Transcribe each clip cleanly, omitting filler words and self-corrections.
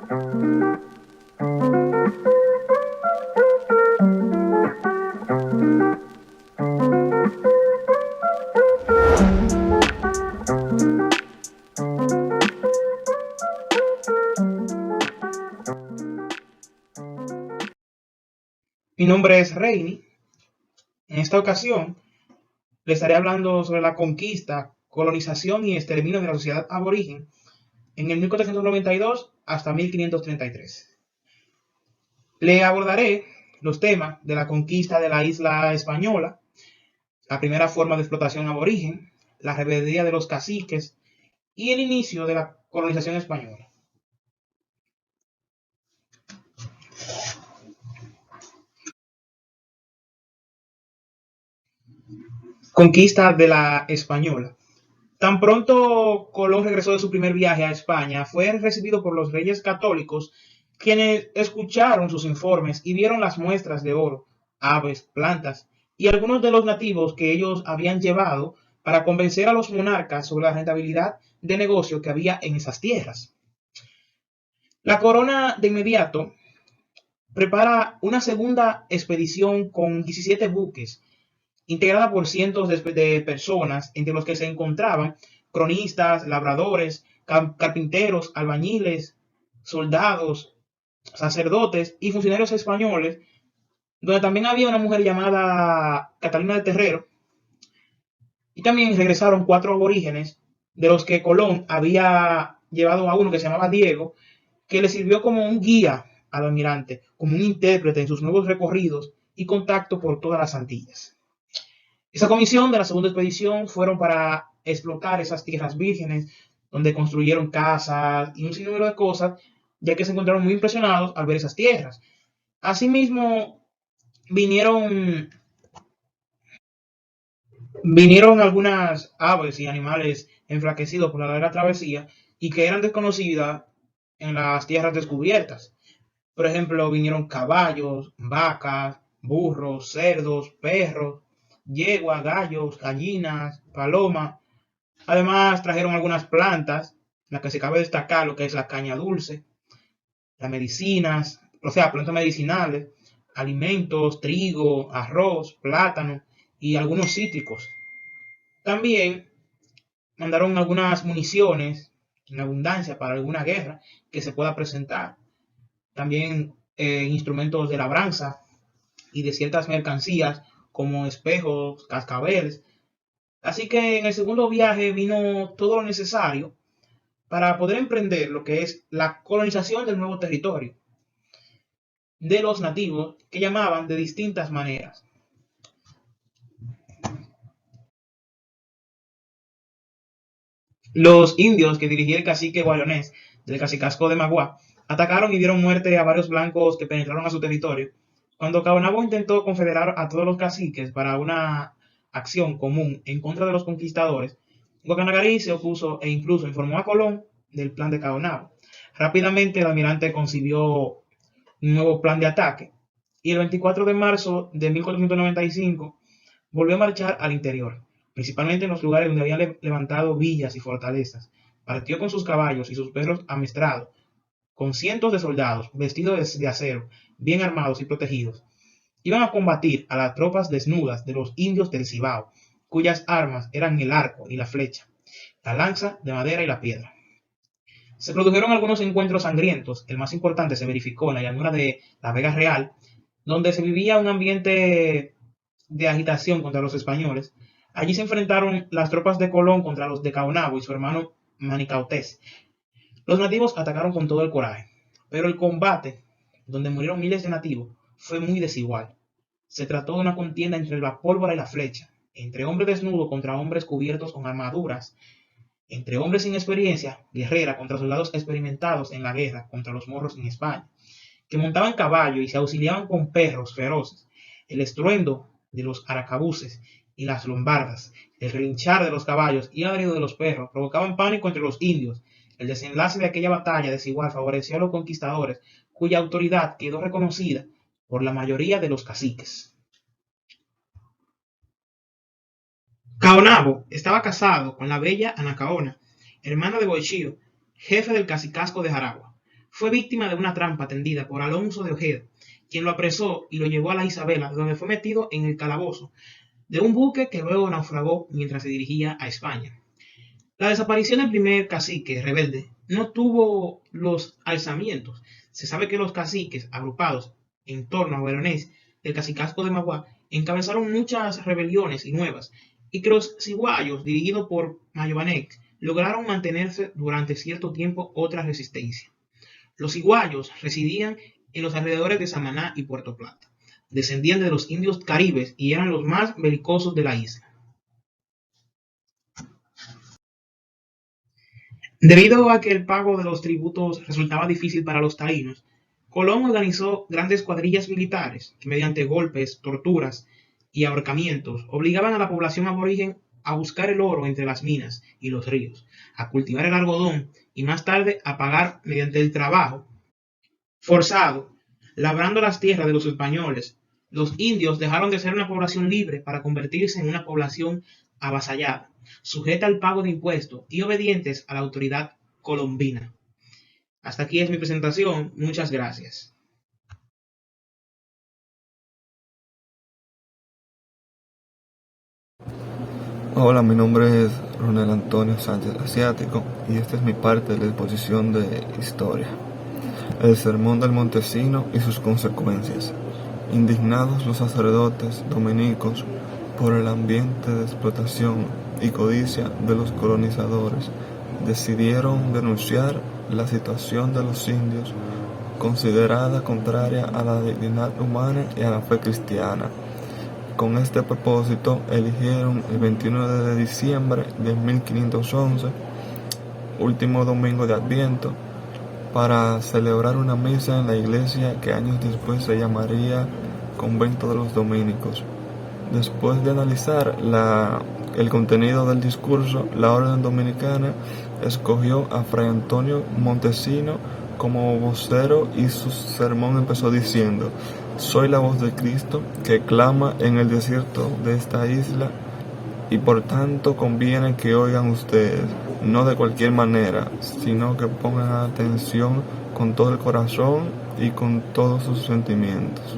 Mi nombre es Reini. En esta ocasión le estaré hablando sobre la conquista, colonización y exterminio de la sociedad aborigen en el 1492 hasta 1533. Le abordaré los temas de la conquista de la isla española, la primera forma de explotación aborigen, la rebeldía de los caciques y el inicio de la colonización española. Conquista de la española. Tan pronto Colón regresó de su primer viaje a España, fue recibido por los reyes católicos, quienes escucharon sus informes y vieron las muestras de oro, aves, plantas y algunos de los nativos que ellos habían llevado para convencer a los monarcas sobre la rentabilidad de negocio que había en esas tierras. La corona de inmediato prepara una segunda expedición con 17 buques integrada por cientos de personas, entre los que se encontraban cronistas, labradores, carpinteros, albañiles, soldados, sacerdotes y funcionarios españoles, donde también había una mujer llamada Catalina de Terrero, y también regresaron 4 aborígenes, de los que Colón había llevado a uno que se llamaba Diego, que le sirvió como un guía al almirante, como un intérprete en sus nuevos recorridos y contacto por todas las Antillas. Esa comisión de la segunda expedición fueron para explotar esas tierras vírgenes, donde construyeron casas y un sinnúmero de cosas, ya que se encontraron muy impresionados al ver esas tierras. Asimismo, vinieron, vinieron algunas aves y animales enflaquecidos por la larga travesía y que eran desconocidas en las tierras descubiertas. Por ejemplo, vinieron caballos, vacas, burros, cerdos, perros, yeguas, gallos, gallinas, palomas. Además, trajeron algunas plantas, en las que se cabe destacar lo que es la caña dulce, las medicinas, o sea, plantas medicinales, alimentos, trigo, arroz, plátano y algunos cítricos. También mandaron algunas municiones en abundancia para alguna guerra que se pueda presentar. También instrumentos de labranza y de ciertas mercancías como espejos, cascabeles. Así que en el segundo viaje vino todo lo necesario para poder emprender lo que es la colonización del nuevo territorio de los nativos, que llamaban de distintas maneras. Los indios que dirigía el cacique guayonés del cacicazgo de Magua atacaron y dieron muerte a varios blancos que penetraron a su territorio. Cuando Caonabo intentó confederar a todos los caciques para una acción común en contra de los conquistadores, Guacanagarí se opuso e incluso informó a Colón del plan de Caonabo. Rápidamente el almirante concibió un nuevo plan de ataque y el 24 de marzo de 1495 volvió a marchar al interior, principalmente en los lugares donde habían levantado villas y fortalezas. Partió con sus caballos y sus perros amestrados, con cientos de soldados vestidos de acero, bien armados y protegidos. Iban a combatir a las tropas desnudas de los indios del Cibao, cuyas armas eran el arco y la flecha, la lanza de madera y la piedra. Se produjeron algunos encuentros sangrientos. El más importante se verificó en la llanura de la Vega Real, donde se vivía un ambiente de agitación contra los españoles. Allí se enfrentaron las tropas de Colón contra los de Caonabo y su hermano Manicautés. Los nativos atacaron con todo el coraje, pero el combate, donde murieron miles de nativos, fue muy desigual. Se trató de una contienda entre la pólvora y la flecha, entre hombres desnudos contra hombres cubiertos con armaduras, entre hombres sin experiencia guerrera contra soldados experimentados en la guerra contra los morros en España, que montaban caballo y se auxiliaban con perros feroces. El estruendo de los aracabuces y las lombardas, el relinchar de los caballos y el ladrido de los perros provocaban pánico entre los indios. El desenlace de aquella batalla desigual favoreció a los conquistadores, cuya autoridad quedó reconocida por la mayoría de los caciques. Caonabo estaba casado con la bella Anacaona, hermana de Boichío, jefe del cacicazgo de Jaragua. fue víctima de una trampa tendida por Alonso de Ojeda, quien lo apresó y lo llevó a la Isabela, donde fue metido en el calabozo de un buque que luego naufragó mientras se dirigía a España. La desaparición del primer cacique rebelde no tuvo los alzamientos. Se sabe que los caciques agrupados en torno a Guaronés del cacicazgo de Magua encabezaron muchas rebeliones y nuevas, y que los ciguayos, dirigidos por Mayobanex, lograron mantenerse durante cierto tiempo otra resistencia. Los ciguayos residían en los alrededores de Samaná y Puerto Plata. Descendían de los indios caribes y eran los más belicosos de la isla. Debido a que el pago de los tributos resultaba difícil para los taínos, Colón organizó grandes cuadrillas militares que mediante golpes, torturas y ahorcamientos obligaban a la población aborigen a buscar el oro entre las minas y los ríos, a cultivar el algodón y más tarde a pagar mediante el trabajo forzado, labrando las tierras de los españoles. Los indios dejaron de ser una población libre para convertirse en una población avasallada, sujeta al pago de impuestos y obedientes a la autoridad colombina. Hasta aquí es mi presentación. Muchas gracias. Hola, mi nombre es Ronel Antonio Sánchez Asiático y esta es mi parte de la exposición de historia. El sermón del Montesino y sus consecuencias. Indignados los sacerdotes dominicos por el ambiente de explotación y codicia de los colonizadores, decidieron denunciar la situación de los indios, considerada contraria a la dignidad humana y a la fe cristiana. Con este propósito eligieron el 29 de diciembre de 1511, último domingo de Adviento, para celebrar una misa en la iglesia que años después se llamaría Convento de los Dominicos. Después de analizar el contenido del discurso, la orden dominicana escogió a Fray Antonio Montesino como vocero y su sermón empezó diciendo: soy la voz de Cristo que clama en el desierto de esta isla y por tanto conviene que oigan ustedes, no de cualquier manera, sino que pongan atención con todo el corazón y con todos sus sentimientos.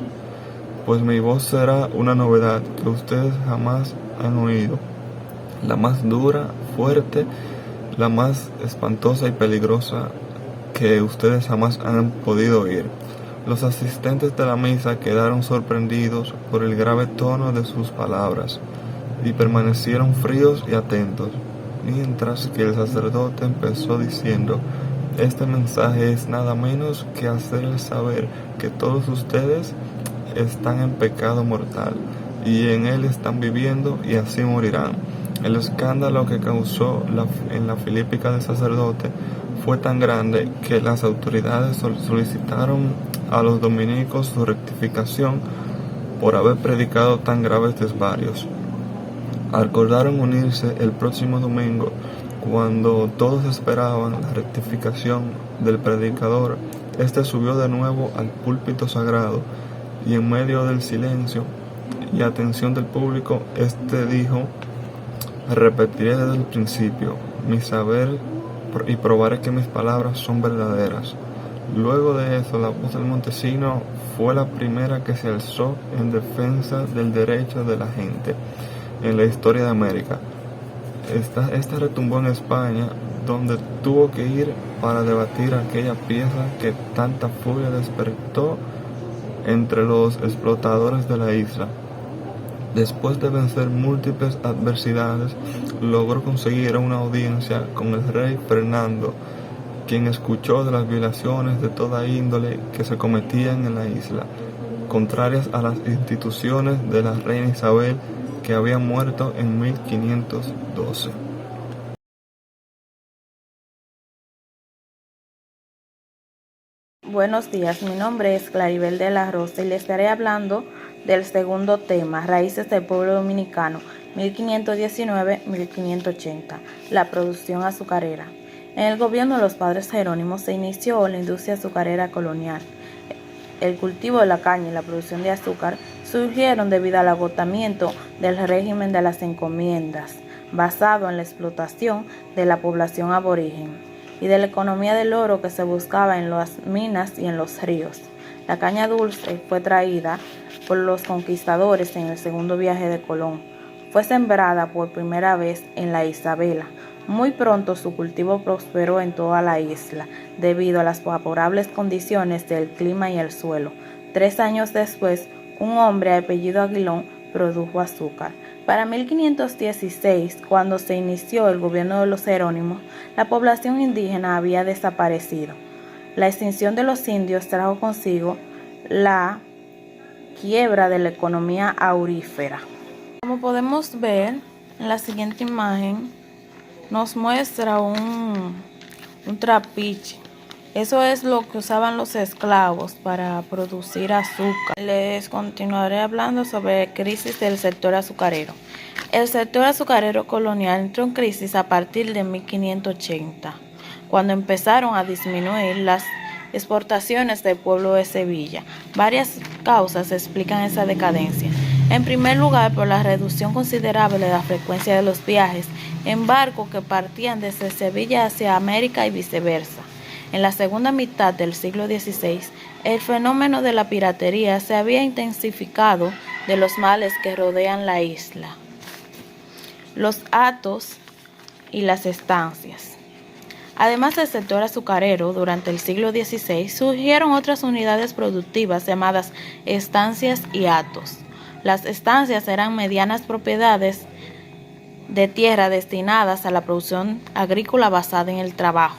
Pues mi voz será una novedad que ustedes jamás han oído, la más dura, fuerte, la más espantosa y peligrosa que ustedes jamás han podido oír. Los asistentes de la misa quedaron sorprendidos por el grave tono de sus palabras y permanecieron fríos y atentos, mientras que el sacerdote empezó diciendo: este mensaje es nada menos que hacerles saber que todos ustedes están en pecado mortal y en él están viviendo y así morirán. El escándalo que causó en la filípica del sacerdote fue tan grande que las autoridades solicitaron a los dominicos su rectificación por haber predicado tan graves desvarios. Acordaron unirse el próximo domingo, cuando todos esperaban la rectificación del predicador. Este subió de nuevo al púlpito sagrado y en medio del silencio y atención del público, este dijo: repetiré desde el principio mi saber y probaré que mis palabras son verdaderas. Luego de eso, la voz del Montesino fue la primera que se alzó en defensa del derecho de la gente en la historia de América. Esta retumbó en España, donde tuvo que ir para debatir aquella pieza que tanta furia despertó entre los explotadores de la isla. Después de vencer múltiples adversidades, logró conseguir una audiencia con el rey Fernando, quien escuchó de las violaciones de toda índole que se cometían en la isla, contrarias a las instituciones de la reina Isabel, que había muerto en 1512. Buenos días, mi nombre es Claribel de la Rosa y le estaré hablando del segundo tema, Raíces del Pueblo Dominicano, 1519-1580, la producción azucarera. En el gobierno de los padres Jerónimos se inició la industria azucarera colonial. El cultivo de la caña y la producción de azúcar surgieron debido al agotamiento del régimen de las encomiendas, basado en la explotación de la población aborigen. y de la economía del oro que se buscaba en las minas y en los ríos. La caña dulce fue traída por los conquistadores en el segundo viaje de Colón. Fue sembrada por primera vez en la Isabela. Muy pronto su cultivo prosperó en toda la isla, debido a las favorables condiciones del clima y el suelo. 3 años después, un hombre de apellido Aguilón produjo azúcar. Para 1516, cuando se inició el gobierno de los Jerónimos, la población indígena había desaparecido. La extinción de los indios trajo consigo la quiebra de la economía aurífera. Como podemos ver en la siguiente imagen, nos muestra un trapiche. Eso es lo que usaban los esclavos para producir azúcar. Les continuaré hablando sobre la crisis del sector azucarero. El sector azucarero colonial entró en crisis a partir de 1580, cuando empezaron a disminuir las exportaciones del pueblo de Sevilla. Varias causas explican esa decadencia. En primer lugar, por la reducción considerable de la frecuencia de los viajes en barco que partían desde Sevilla hacia América y viceversa. En la segunda mitad del siglo XVI, el fenómeno de la piratería se había intensificado de los males que rodean la isla, los hatos y las estancias. Además del sector azucarero, durante el siglo XVI surgieron otras unidades productivas llamadas estancias y hatos. Las estancias eran medianas propiedades de tierra destinadas a la producción agrícola basada en el trabajo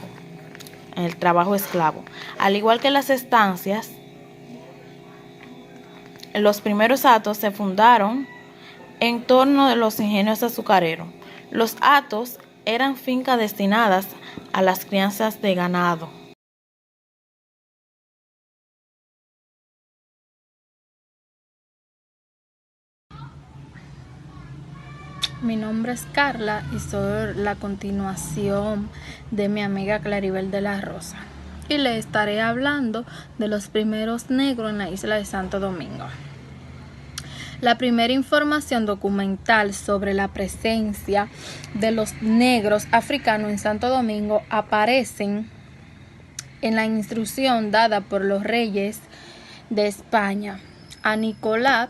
esclavo. Al igual que las estancias, los primeros hatos se fundaron en torno de los ingenios azucareros. Los hatos eran fincas destinadas a las crianzas de ganado. Mi nombre es Carla y soy la continuación de mi amiga Claribel de la Rosa. Y le estaré hablando de los primeros negros en la isla de Santo Domingo. La primera información documental sobre la presencia de los negros africanos en Santo Domingo aparecen en la instrucción dada por los reyes de España a Nicolás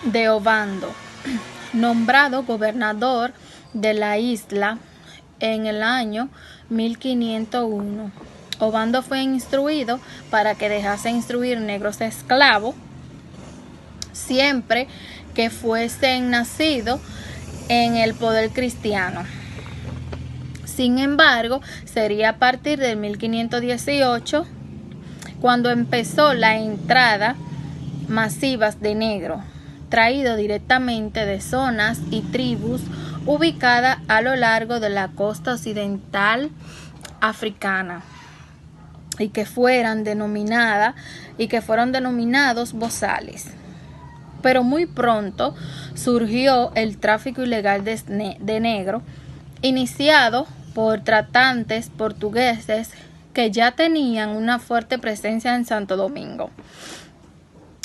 de Obando, nombrado gobernador de la isla en el año 1501. Obando fue instruido para que dejase instruir negros esclavos siempre que fuesen nacidos en el poder cristiano. Sin embargo, sería a partir de 1518 cuando empezó la entrada masivas de negros, traído directamente de zonas y tribus ubicadas a lo largo de la costa occidental africana y que fueron denominados bozales. Pero muy pronto surgió el tráfico ilegal de negro, iniciado por tratantes portugueses que ya tenían una fuerte presencia en Santo Domingo.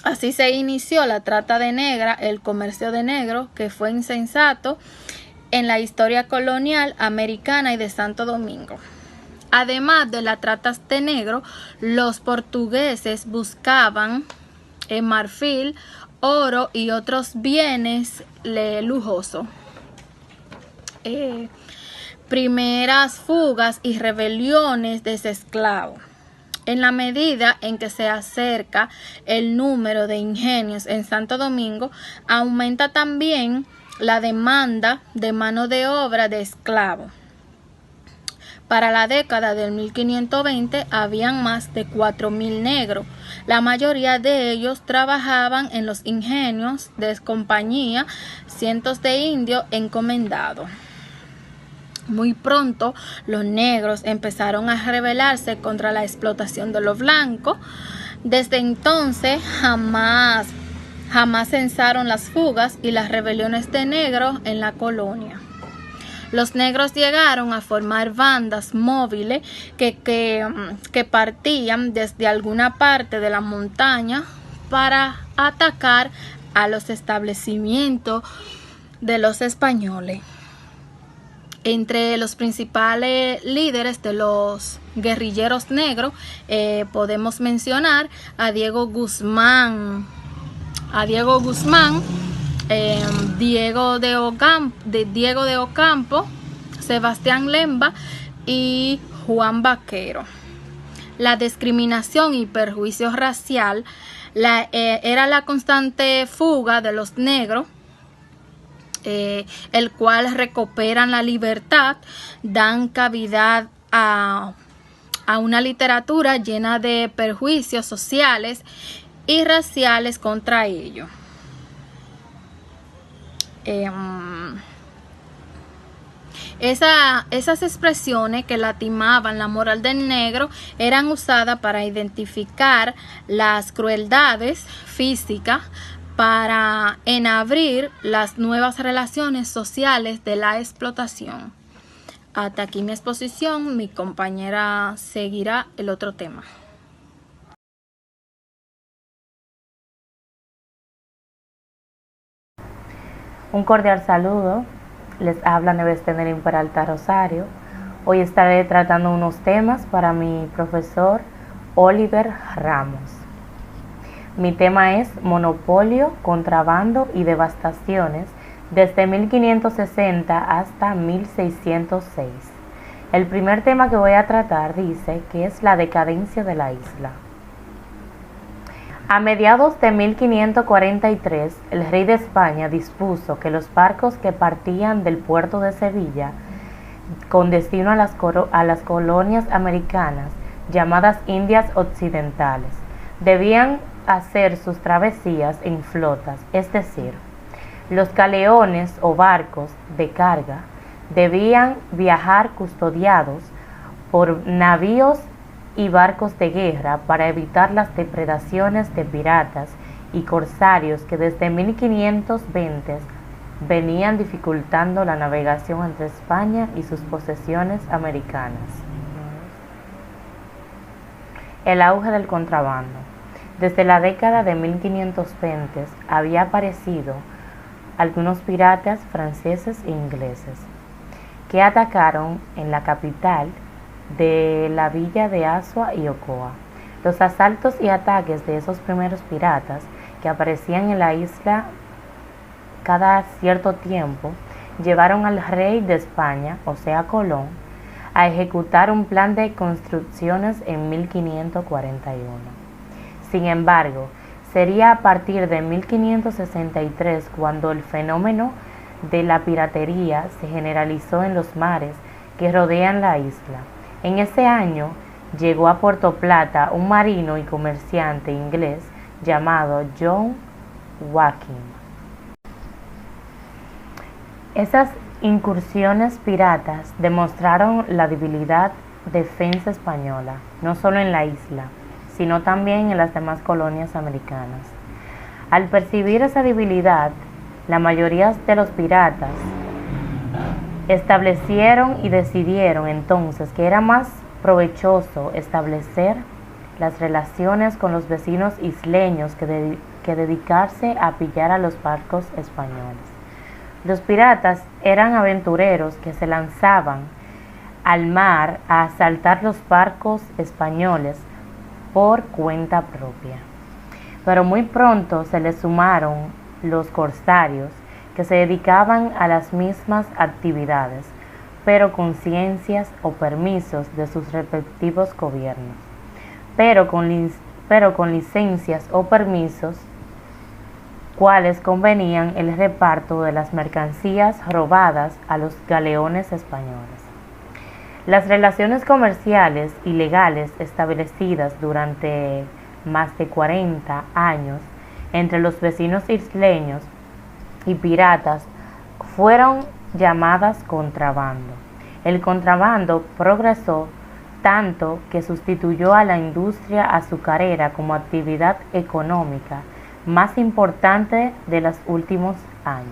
Así se inició la trata de negra, el comercio de negro, que fue insensato en la historia colonial americana y de Santo Domingo. Además de la trata de negro, los portugueses buscaban marfil, oro y otros bienes lujosos. Primeras fugas y rebeliones de esclavos. En la medida en que se acerca el número de ingenios en Santo Domingo, aumenta también la demanda de mano de obra de esclavos. Para la década del 1520 habían más de 4.000 negros. La mayoría de ellos trabajaban en los ingenios de compañía, cientos de indios encomendados. Muy pronto los negros empezaron a rebelarse contra la explotación de los blancos. Desde entonces jamás cesaron las fugas y las rebeliones de negros en la colonia. Los negros llegaron a formar bandas móviles que partían desde alguna parte de la montaña para atacar a los establecimientos de los españoles. Entre los principales líderes de los guerrilleros negros podemos mencionar a Diego Guzmán, Diego de Ocampo, Sebastián Lemba y Juan Vaquero. La discriminación y perjuicio racial era la constante fuga de los negros, el cual recuperan la libertad, dan cavidad a una literatura llena de perjuicios sociales y raciales contra ellos. Esas expresiones que lastimaban la moral del negro eran usadas para identificar las crueldades físicas, para enabrir las nuevas relaciones sociales de la explotación. Hasta aquí mi exposición, mi compañera seguirá el otro tema. Un cordial saludo, les habla Neves Tenerín Peralta Rosario. Hoy estaré tratando unos temas para mi profesor Oliver Ramos. Mi tema es monopolio, contrabando y devastaciones desde 1560 hasta 1606. El primer tema que voy a tratar dice que es la decadencia de la isla. A mediados de 1543, el rey de España dispuso que los barcos que partían del puerto de Sevilla con destino a las colonias americanas llamadas Indias Occidentales debían hacer sus travesías en flotas, es decir, los galeones o barcos de carga debían viajar custodiados por navíos y barcos de guerra para evitar las depredaciones de piratas y corsarios que desde 1520 venían dificultando la navegación entre España y sus posesiones americanas. El auge del contrabando. Desde la década de 1520 había aparecido algunos piratas franceses e ingleses que atacaron en la capital de la villa de Azua y Ocoa. Los asaltos y ataques de esos primeros piratas que aparecían en la isla cada cierto tiempo llevaron al rey de España, o sea Colón, a ejecutar un plan de construcciones en 1541. Sin embargo, sería a partir de 1563 cuando el fenómeno de la piratería se generalizó en los mares que rodean la isla. En ese año llegó a Puerto Plata un marino y comerciante inglés llamado John Watkin. Esas incursiones piratas demostraron la debilidad defensa española, no solo en la isla, sino también en las demás colonias americanas. Al percibir esa debilidad, la mayoría de los piratas establecieron y decidieron entonces que era más provechoso establecer las relaciones con los vecinos isleños que dedicarse a pillar a los barcos españoles. Los piratas eran aventureros que se lanzaban al mar a asaltar los barcos españoles por cuenta propia. Pero muy pronto se les sumaron los corsarios que se dedicaban a las mismas actividades, pero con ciencias o permisos de sus respectivos gobiernos, pero con licencias o permisos cuales convenían el reparto de las mercancías robadas a los galeones españoles. Las relaciones comerciales y legales establecidas durante más de 40 años entre los vecinos isleños y piratas fueron llamadas contrabando. El contrabando progresó tanto que sustituyó a la industria azucarera como actividad económica más importante de los últimos años.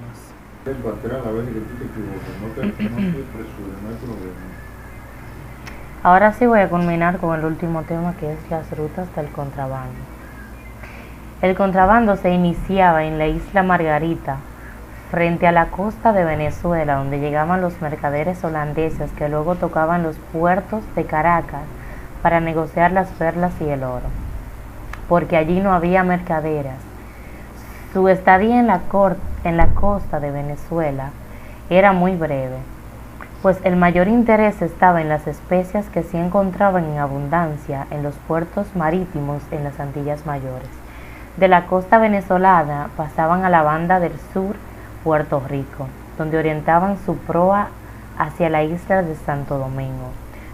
Ahora sí voy a culminar con el último tema, que es las rutas del contrabando. El contrabando se iniciaba en la isla Margarita, frente a la costa de Venezuela, donde llegaban los mercaderes holandeses que luego tocaban los puertos de Caracas para negociar las perlas y el oro, porque allí no había mercaderas. Su estadía en la costa de Venezuela era muy breve, pues el mayor interés estaba en las especias que se encontraban en abundancia en los puertos marítimos en las Antillas Mayores. De la costa venezolana pasaban a la banda del sur, Puerto Rico, donde orientaban su proa hacia la isla de Santo Domingo,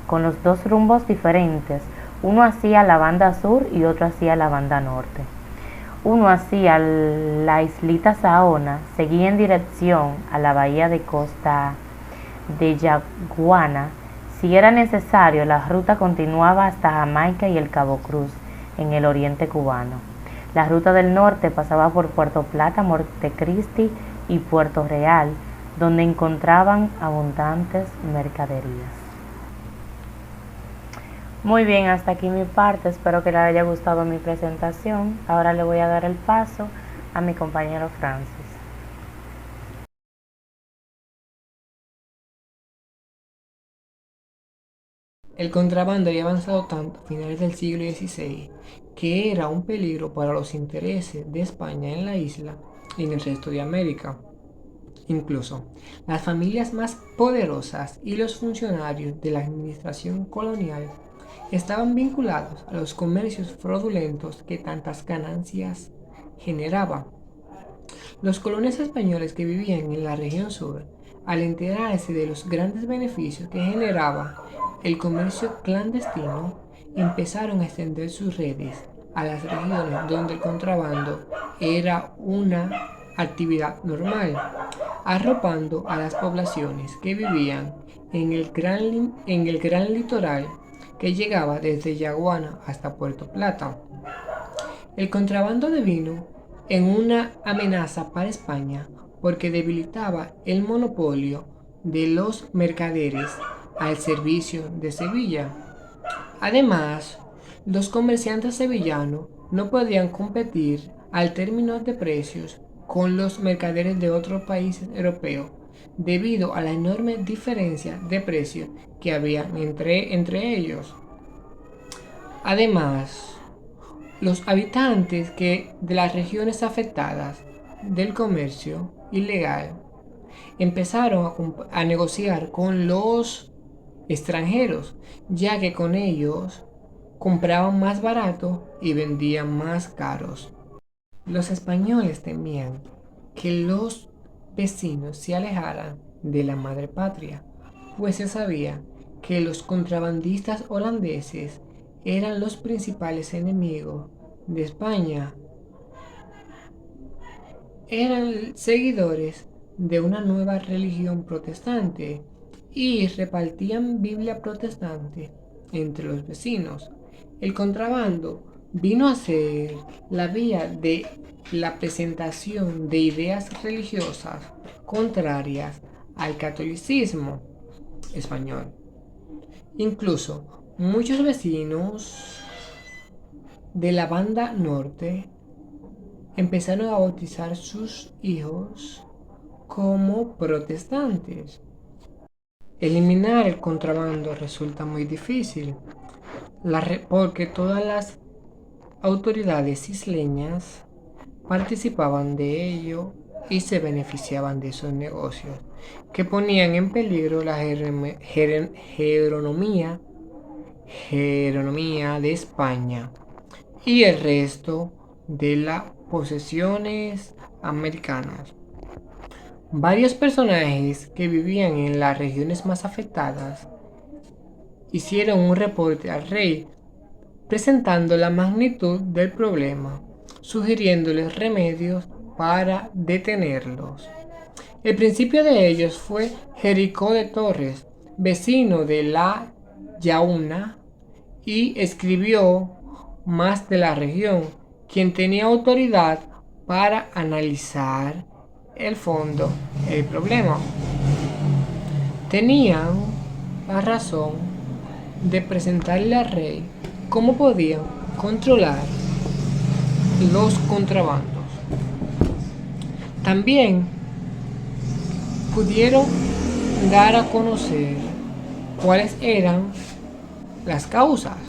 con los dos rumbos diferentes, uno hacia la banda sur y otro hacia la banda norte. Uno hacia la islita Saona, seguía en dirección a la bahía de Costa de Yaguana. Si era necesario, la ruta continuaba hasta Jamaica y el Cabo Cruz, en el oriente cubano. La ruta del norte pasaba por Puerto Plata, Montecristi y Puerto Real, donde encontraban abundantes mercaderías. Muy bien, hasta aquí mi parte, espero que les haya gustado mi presentación. Ahora le voy a dar el paso a mi compañero Francis. El contrabando había avanzado tanto a finales del siglo XVI que era un peligro para los intereses de España en la isla y en el resto de América. Incluso, las familias más poderosas y los funcionarios de la administración colonial estaban vinculados a los comercios fraudulentos que tantas ganancias generaban. Los colonos españoles que vivían en la región sur, al enterarse de los grandes beneficios que generaba el comercio clandestino, empezaron a extender sus redes a las regiones donde el contrabando era una actividad normal, arropando a las poblaciones que vivían en el gran litoral que llegaba desde Yaguana hasta Puerto Plata. El contrabando devino en una amenaza para España porque debilitaba el monopolio de los mercaderes al servicio de Sevilla. Además, los comerciantes sevillanos no podían competir al término de precios con los mercaderes de otros países europeos debido a la enorme diferencia de precio que había entre ellos. Además, los habitantes de las regiones afectadas del comercio ilegal empezaron a negociar con los extranjeros, ya que con ellos compraban más barato y vendían más caros. Los españoles temían que los vecinos se alejaran de la madre patria, pues se sabía que los contrabandistas holandeses eran los principales enemigos de España. Eran seguidores de una nueva religión protestante y repartían Biblia protestante entre los vecinos. El contrabando vino a ser la vía de la presentación de ideas religiosas contrarias al catolicismo español. Incluso muchos vecinos de la banda norte empezaron a bautizar sus hijos como protestantes. Eliminar el contrabando resulta muy difícil, porque todas las autoridades isleñas participaban de ello y se beneficiaban de esos negocios, que ponían en peligro la geronomía de España y el resto de las posesiones americanas. Varios personajes que vivían en las regiones más afectadas hicieron un reporte al rey presentando la magnitud del problema, sugiriéndoles remedios para detenerlos. El principio de ellos fue Jericó de Torres, vecino de la Yauna, y escribió más de la región, quien tenía autoridad para analizar el fondo del problema. Tenían la razón de presentarle al rey cómo podían controlar los contrabandos. También pudieron dar a conocer cuáles eran las causas.